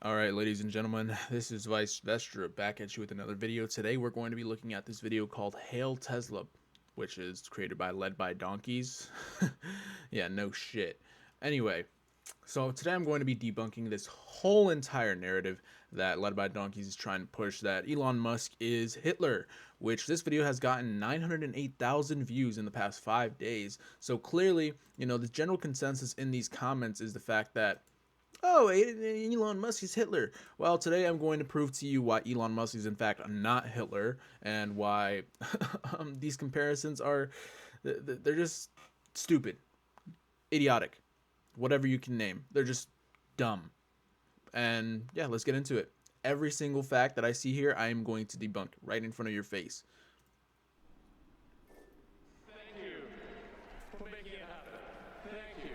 All right, ladies and gentlemen, this is Vice Vestra back at you with another video. Today we're going to be looking at this video called Hail Tesla, which is created by Led by Donkeys. Yeah, no shit. Anyway, so today I'm going to be debunking this whole entire narrative that Led by Donkeys is trying to push, that Elon Musk is Hitler, which this video has gotten 908,000 views in the past 5 days. So clearly, the general consensus in these comments is the fact that, oh, Elon Musk is Hitler. Well, today I'm going to prove to you why Elon Musk is in fact not Hitler, and why these comparisons are, they're just stupid, idiotic, whatever you can name. They're just dumb. And yeah, let's get into it. Every single fact that I see here, I am going to debunk right in front of your face. Thank you for making it happen. Thank you.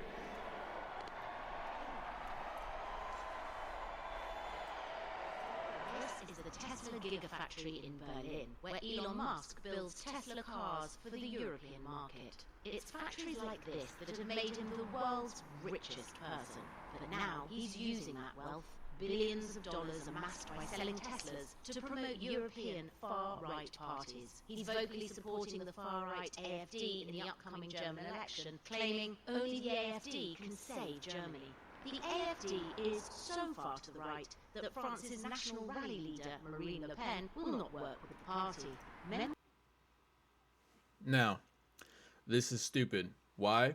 This is the Tesla Gigafactory in Berlin, where Elon Musk builds Tesla cars for the European market. It's factories like this that have made him the world's richest person. But now he's using that wealth, billions of dollars amassed by selling Teslas, to promote European far-right parties. He's vocally supporting the far-right AfD in the upcoming German election, claiming only the AfD can save Germany. The AfD is so far to the right that France's national rally leader, Marine Le Pen, will not work with the party. Now, this is stupid. Why?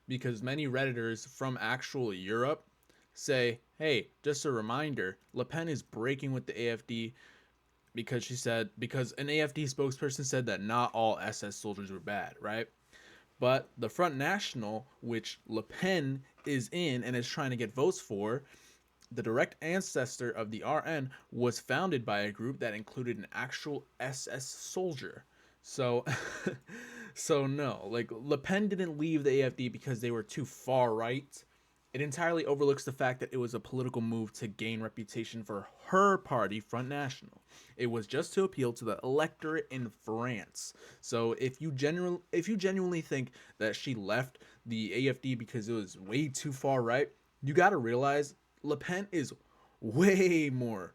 Because many Redditors from actual Europe say, hey, just a reminder, Le Pen is breaking with the AfD because an AfD spokesperson said that not all SS soldiers were bad, right? But the Front National, which Le Pen is in and is trying to get votes for, the direct ancestor of the RN, was founded by a group that included an actual SS soldier. So, so no, like, Le Pen didn't leave the AfD because they were too far right. It entirely overlooks the fact that it was a political move to gain reputation for her party, Front National. It was just to appeal to the electorate in France. So if you genuinely think that she left the AfD because it was way too far right, you got to realize Le Pen is way more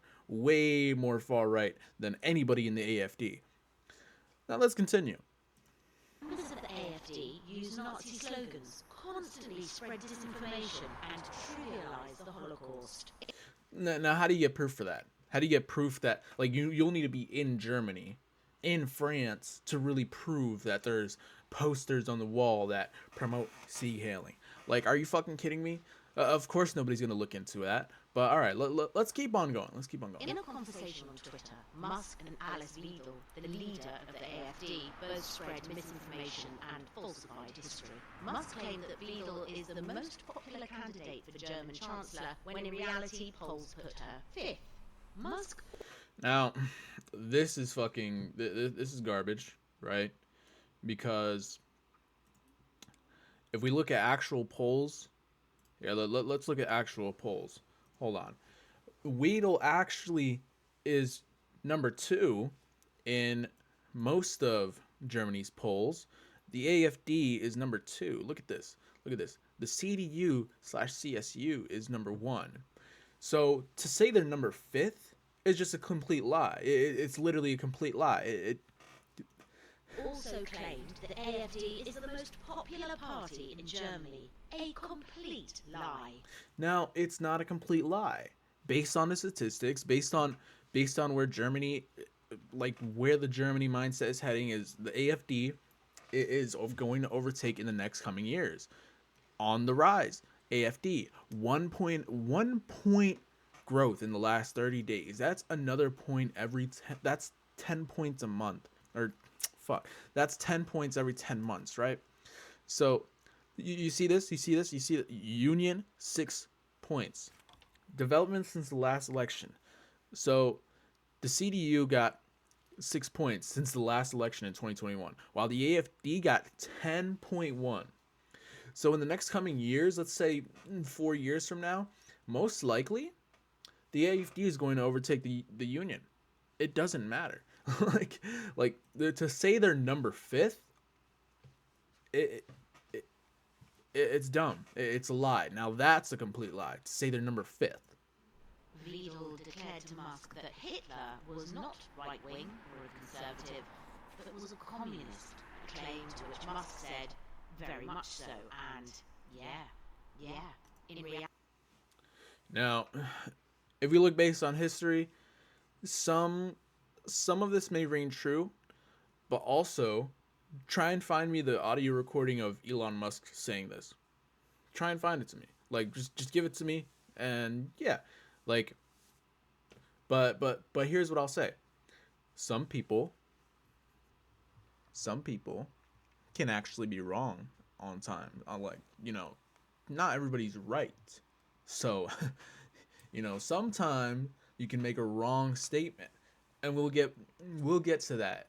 far right than anybody in the AfD. Now let's continue. Members of the AfD use Nazi slogans, constantly spread disinformation, and trivialize the Holocaust. Now, how do you get proof for that? How do you get proof that, like, you'll need to be in Germany, in France, to really prove that there's posters on the wall that promote sea hailing? Like, are you fucking kidding me? Of course nobody's gonna look into that. But all right, let's keep on going. Let's keep on going. In a conversation on Twitter, Musk and Alice Weidel, the leader of the AfD, both spread misinformation and falsified history. Musk claimed that Weidel is the most popular candidate for German Chancellor, when in reality polls put her fifth. Musk. Now, this is garbage, right? Because if we look at actual polls, yeah, let's look at actual polls. Hold on. Weidel actually is number 2 in most of Germany's polls. The AfD is number 2. Look at this. Look at this. The CDU/CSU is number 1. So to say they're number 5th is just a complete lie. It's literally a complete lie. Also claimed that AfD is the most popular party in Germany. A complete lie. Now, it's not a complete lie. Based on the statistics, based on where Germany, like, where the Germany mindset is heading, is the AfD is going to overtake in the next coming years. On the rise. AfD, 1 point growth in the last 30 days. That's another point that's 10 points a month. Or that's 10 points every 10 months, right? So you see this? You see the Union, 6 points. Development since the last election. So the CDU got 6 points since the last election in 2021, while the AfD got 10.1. So in the next coming years, let's say 4 years from now, most likely the AfD is going to overtake the Union. It doesn't matter. to say they're number 5th, it's dumb. It's a lie. Now that's a complete lie. To say they're number 5th. Weidel declared to Musk that Hitler was not right-wing or a conservative, but was a communist, a claim to which Musk said, very much so, and in reality... Now, if we look based on history, some of this may ring true, but also try and find me the audio recording of Elon Musk saying this. Try and find it to me. Like, just give it to me, and yeah, like, but here's what I'll say. Some people can actually be wrong on time. Like, not everybody's right. So, sometime you can make a wrong statement, and we'll get to that.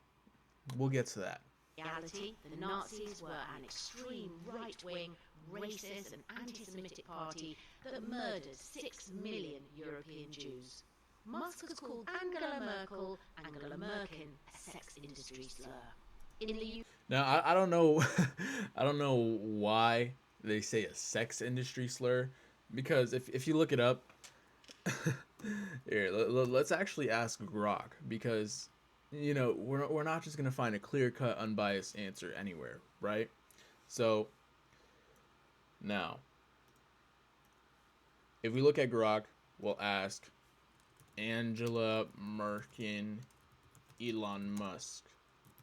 We'll get to that. reality, the Nazis were an extreme right-wing, racist and anti-Semitic party that murdered 6 million European Jews. Musk has called Angela Merkel, a sex industry slur. In the Now, I don't know, I don't know why they say a sex industry slur, because if you look it up, here, let's actually ask Grok, because we're not just gonna find a clear-cut, unbiased answer anywhere, right? So now, if we look at Grok, we'll ask Angela Merkel, Elon Musk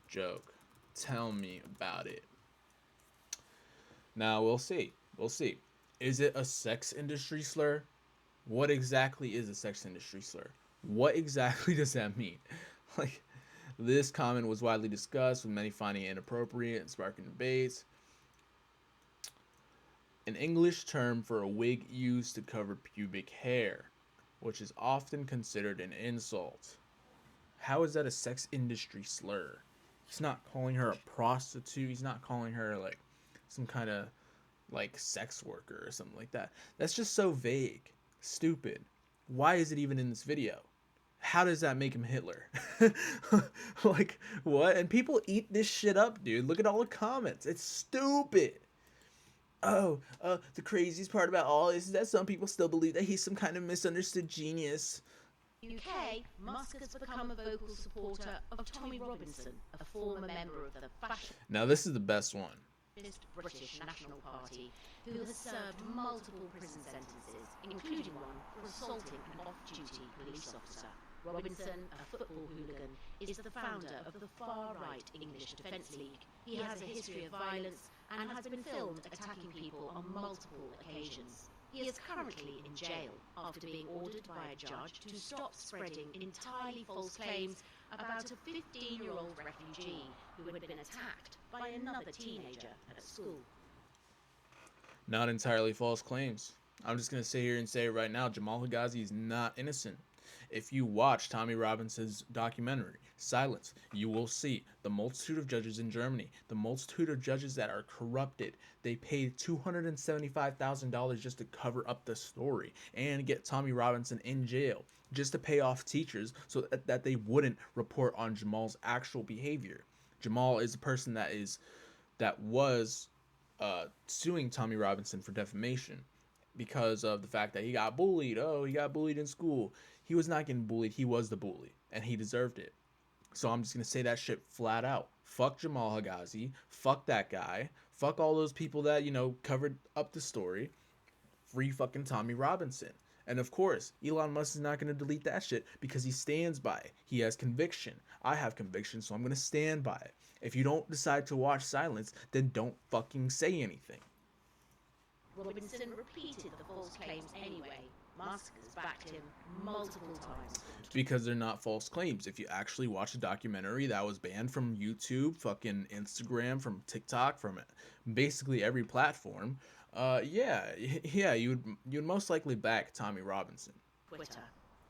joke. Tell me about it. Now we'll see. We'll see. Is it a sex industry slur? What exactly is a sex industry slur? What exactly does that mean? Like, this comment was widely discussed, with many finding it inappropriate and sparking debates. An English term for a wig used to cover pubic hair, which is often considered an insult. How is that a sex industry slur? He's not calling her a prostitute. He's not calling her like some kind of like sex worker or something like that. That's just so vague. Stupid. Why is it even in this video? How does that make him Hitler? Like, what? And people eat this shit up, dude. Look at all the comments. It's stupid. The craziest part about all this is that some people still believe that he's some kind of misunderstood genius. UK, Musk has become a vocal supporter of Tommy Robinson, a former member of the fascist Now, this is the best one. British National Party, who has served multiple prison sentences, including one for assaulting an off-duty police officer. Robinson, a football hooligan, is the founder of the far-right English Defence League. He has a history of violence and has been filmed attacking people on multiple occasions. He is currently in jail after being ordered by a judge to stop spreading entirely false claims about a 15-year-old refugee who had been attacked by another teenager at a school. Not entirely false claims. I'm just going to sit here and say it right now, Jamal Higazi is not innocent. If you watch Tommy Robinson's documentary, Silence, you will see the multitude of judges in Germany, the multitude of judges that are corrupted. They paid $275,000 just to cover up the story and get Tommy Robinson in jail, just to pay off teachers so that they wouldn't report on Jamal's actual behavior. Jamal is a person that was suing Tommy Robinson for defamation because of the fact that he got bullied. Oh, he got bullied in school. He was not getting bullied. He was the bully, and he deserved it. So I'm just going to say that shit flat out. Fuck Jamal Higazi. Fuck that guy. Fuck all those people that, covered up the story. Free fucking Tommy Robinson. And of course, Elon Musk is not going to delete that shit because he stands by it. He has conviction. I have conviction, so I'm going to stand by it. If you don't decide to watch Silence, then don't fucking say anything. Robinson repeated the false claims anyway. Musk has backed him multiple times. Because they're not false claims. If you actually watch a documentary that was banned from YouTube, fucking Instagram, from TikTok, from basically every platform, you'd most likely back Tommy Robinson. Twitter.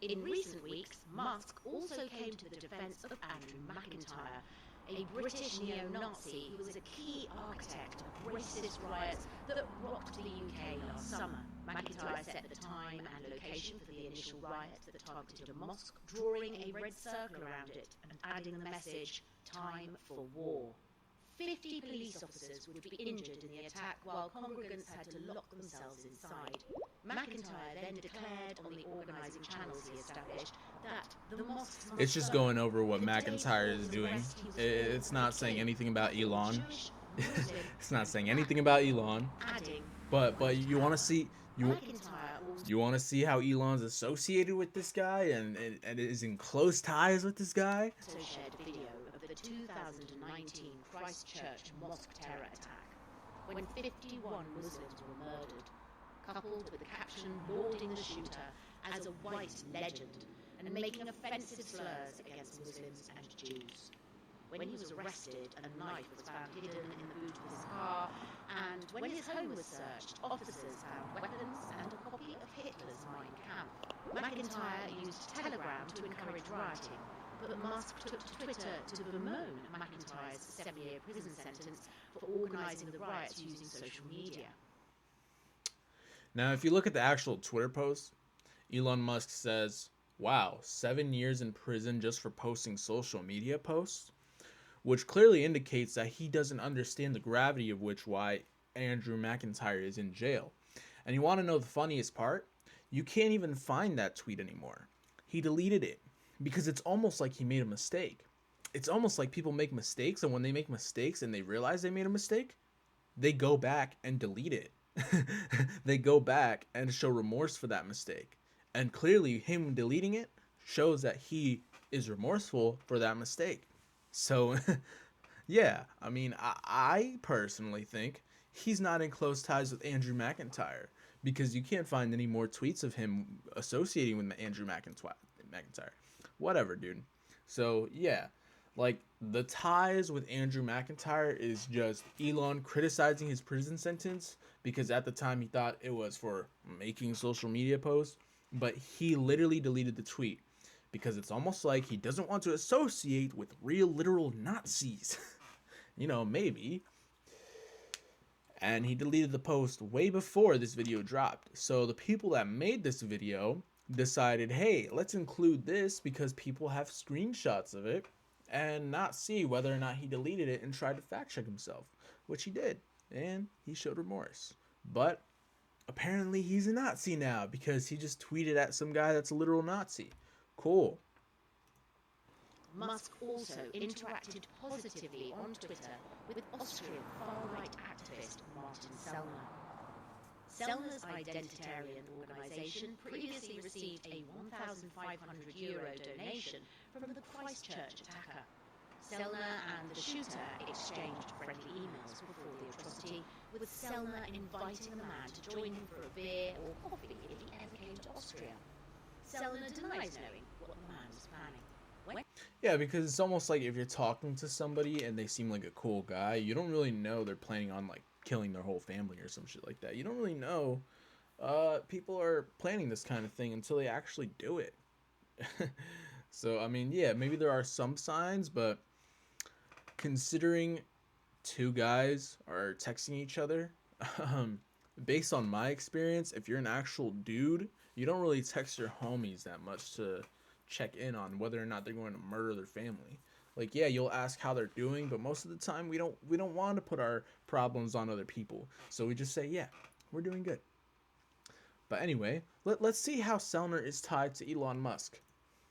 In recent weeks, Musk also came to the defense of Andrew McIntyre, a British neo-Nazi who was a key architect of racist riots that rocked the UK last summer. McIntyre set the time and location for the initial riot that targeted a mosque, drawing a red circle around it and adding the message, "Time for war." 50 police officers would be injured in the attack while congregants had to lock themselves inside. McIntyre then declared on the organising channels he established that the mosques must It's just burn. going over what The day McIntyre before is his doing. arrest, he was It's warned not of saying killing anything about of Elon. Jewish, Muslim, It's not saying and anything about Elon. adding, But you want to see McIntyre also you want to see how Elon's associated with this guy and is in close ties with this guy. shared a video of the 2019 Christchurch mosque terror attack, when 51 Muslims were murdered, coupled with the caption lauding the shooter as a white legend and making offensive slurs against Muslims and Jews. When he was arrested, a knife was found hidden in the boot of his car, and when his home was searched, officers found weapons and a copy of Hitler's Mein Kampf. McIntyre used Telegram to encourage rioting, but Musk took to Twitter to bemoan McIntyre's 7-year prison sentence for organising the riots using social media. Now, if you look at the actual Twitter post, Elon Musk says, "Wow, 7 years in prison just for posting social media posts," which clearly indicates that he doesn't understand the gravity of why Andrew McIntyre is in jail. And you want to know the funniest part? You can't even find that tweet anymore. He deleted it because it's almost like he made a mistake. It's almost like people make mistakes, and when they make mistakes and they realize they made a mistake, they go back and delete it. They go back and show remorse for that mistake. And clearly, him deleting it shows that he is remorseful for that mistake. So, yeah, I mean, I personally think he's not in close ties with Andrew McIntyre, because you can't find any more tweets of him associating with Andrew McIntyre. Whatever, dude. So, yeah, like, the ties with Andrew McIntyre is just Elon criticizing his prison sentence because at the time he thought it was for making social media posts, but he literally deleted the tweet because it's almost like he doesn't want to associate with real literal Nazis. Maybe. And he deleted the post way before this video dropped. So the people that made this video decided, hey, let's include this because people have screenshots of it and not see whether or not he deleted it and tried to fact check himself, which he did. And he showed remorse. But apparently he's a Nazi now because he just tweeted at some guy that's a literal Nazi. Cool. Musk also interacted positively on Twitter with Austrian far-right activist Martin Sellner. Sellner's identitarian organisation previously received a €1,500 donation from the Christchurch attacker. Sellner and the shooter exchanged friendly emails before the atrocity, with Sellner inviting the man to join him for a beer or coffee if he ever came to Austria. Sellner denies knowing what the man was planning. Yeah, because it's almost like if you're talking to somebody and they seem like a cool guy, you don't really know they're planning on like killing their whole family or some shit like that. You don't really know people are planning this kind of thing until they actually do it. So, I mean, yeah, maybe there are some signs, but considering two guys are texting each other, based on my experience, if you're an actual dude, you don't really text your homies that much to check in on whether or not they're going to murder their family. Like, yeah, you'll ask how they're doing, but most of the time we don't want to put our problems on other people. So we just say, yeah, we're doing good. But anyway, let's see how Sellner is tied to Elon Musk.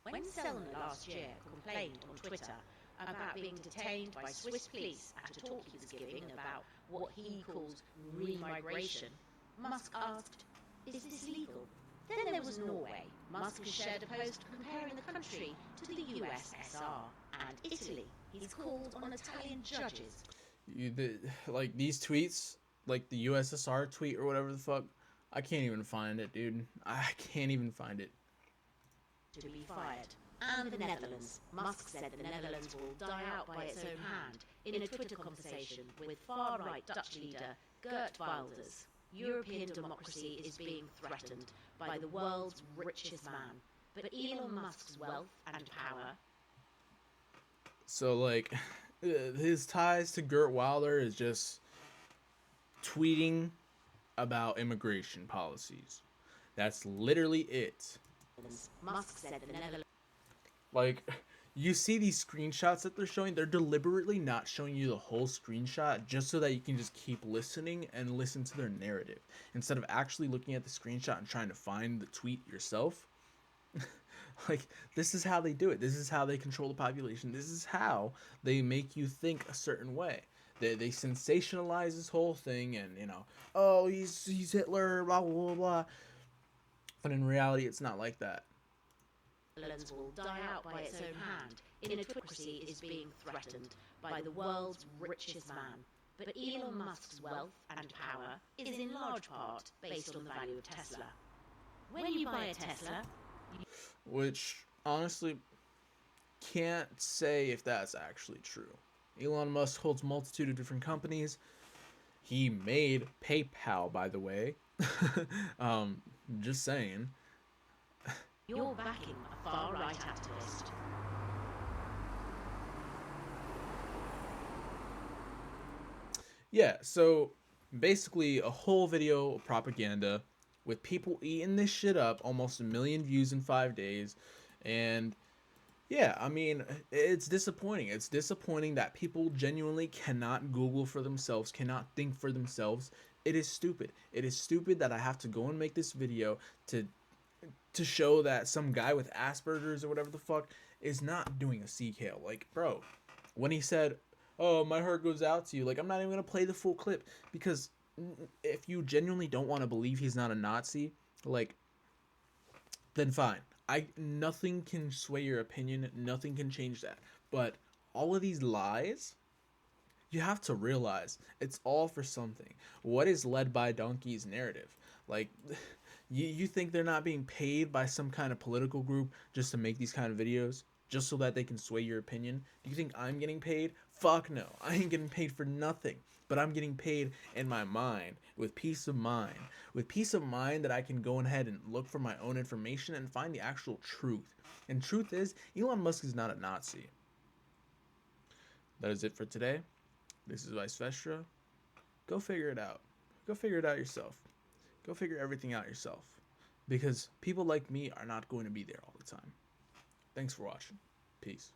When Sellner last year complained on Twitter about being detained by Swiss police at a talk he was giving about what he called remigration, Musk asked, "Is this legal?" Then there was Norway. Musk has shared a post comparing the country to the USSR and Italy. He's called on Italian judges. Like these tweets, like the USSR tweet or whatever the fuck, I can't even find it, dude. I can't even find it. To be fired. And the Netherlands. Musk said the Netherlands will die out by its own hand in a Twitter conversation with far-right Dutch leader Geert Wilders. European democracy is being threatened by the world's richest man, but Elon Musk's wealth and power. So, like, his ties to Geert Wilder is just tweeting about immigration policies. That's literally it. Musk said the Netherlands. Like, You see these screenshots that they're showing, they're deliberately not showing you the whole screenshot just so that you can just keep listening and listen to their narrative instead of actually looking at the screenshot and trying to find the tweet yourself. Like, this is how they do it. This is how they control the population. This is how they make you think a certain way. They sensationalize this whole thing, and oh, he's Hitler, blah blah blah blah. But in reality, it's not like that. Netherlands will die out by its own hand. Inautocracy is being threatened by the world's richest man. But Elon Musk's wealth and power is in large part based on the value of Tesla. When you buy a Tesla, Which honestly can't say if that's actually true. Elon Musk holds a multitude of different companies. He made PayPal, by the way. Just saying. you're backing a far-right activist. Yeah, so basically a whole video of propaganda with people eating this shit up, almost 1 million views in 5 days. And yeah, I mean, it's disappointing. It's disappointing that people genuinely cannot Google for themselves, cannot think for themselves. It is stupid. It is stupid that I have to go and make this video to show that some guy with Asperger's or whatever the fuck is not doing a CKale. Like, bro, when he said, "Oh, my heart goes out to you," like, I'm not even gonna play the full clip because if you genuinely don't want to believe he's not a Nazi, like, then fine. Nothing can sway your opinion. Nothing can change that. But all of these lies, you have to realize it's all for something. What is Led by Donkey's narrative? Like, you think they're not being paid by some kind of political group just to make these kind of videos? Just so that they can sway your opinion? Do you think I'm getting paid? Fuck no. I ain't getting paid for nothing. But I'm getting paid in my mind, with peace of mind. With peace of mind that I can go ahead and look for my own information and find the actual truth. And truth is, Elon Musk is not a Nazi. That is it for today. This is Vice Vestra. Go figure it out. Go figure it out yourself. Go figure everything out yourself. Because people like me are not going to be there all the time. Thanks for watching. Peace.